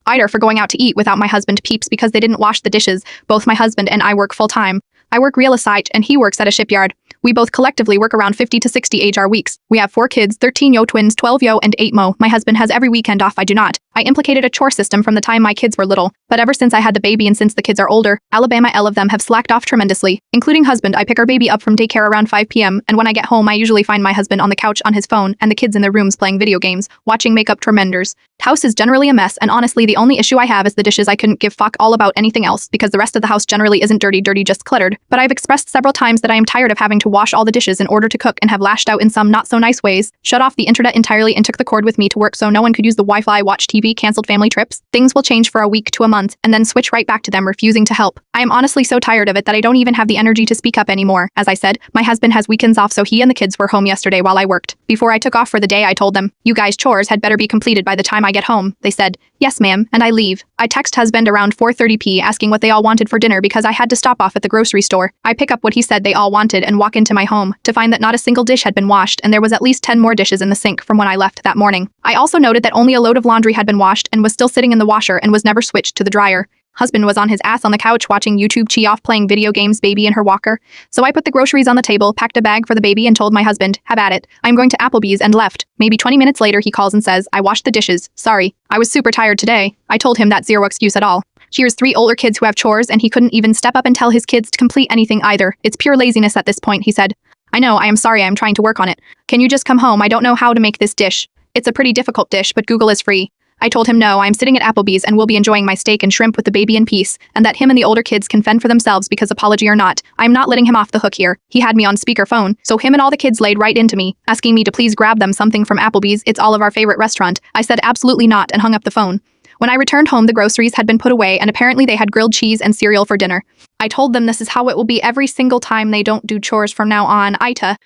AITA for going out to eat without my husband peeps because they didn't wash the dishes. Both my husband and I work full-time. I work real estate and he works at a shipyard. We both collectively work around 50 to 60 HR weeks. We have 4 kids, 13 yo twins, 12 yo and 8 mo. My husband has every weekend off, I do not. I implicated a chore system from the time my kids were little, but ever since I had the baby and since the kids are older, Alabama all of them have slacked off tremendously. Including husband, I pick our baby up from daycare around 5 p.m. and when I get home I usually find my husband on the couch on his phone and the kids in their rooms playing video games, watching makeup tremenders. House is generally a mess and honestly the only issue I have is the dishes. I couldn't give fuck all about anything else because the rest of the house generally isn't dirty, just cluttered. But I've expressed several times that I am tired of having to wash all the dishes in order to cook and have lashed out in some not so nice ways, shut off the internet entirely and took the cord with me to work so no one could use the Wi-Fi, watch TV, canceled family trips. Things will change for a week to a month and then switch right back to them refusing to help. I am honestly so tired of it that I don't even have the energy to speak up anymore. As I said, my husband has weekends off so he and the kids were home yesterday while I worked. Before I took off for the day I told them, "You guys' chores had better be completed by the time I get home." They said, "Yes ma'am," and I leave. I text husband around 4:30 p asking what they all wanted for dinner because I had to stop off at the grocery store. I pick up what he said they all wanted and walk into my home to find that not a single dish had been washed and there was at least 10 more dishes in the sink from when I left that morning. I also noted that only a load of laundry had been washed and was still sitting in the washer and was never switched to the dryer. Husband was on his ass on the couch watching YouTube, chi off playing video games, baby in her walker. So I put the groceries on the table, packed a bag for the baby and told my husband, "Have at it. I'm going to Applebee's," and left. Maybe 20 minutes later he calls and says, "I washed the dishes. Sorry. I was super tired today." I told him that's zero excuse at all. Here's 3 older kids who have chores and he couldn't even step up and tell his kids to complete anything either. It's pure laziness at this point, he said. "I know, I am sorry, I'm trying to work on it. Can you just come home? I don't know how to make this dish. It's a pretty difficult dish, but Google is free." I told him no, I'm sitting at Applebee's and will be enjoying my steak and shrimp with the baby in peace, and that him and the older kids can fend for themselves because apology or not, I'm not letting him off the hook here. He had me on speakerphone, so him and all the kids laid right into me, asking me to please grab them something from Applebee's. It's all of our favorite restaurant. I said absolutely not and hung up the phone. When I returned home, the groceries had been put away and apparently they had grilled cheese and cereal for dinner. I told them this is how it will be every single time they don't do chores from now on. AITA.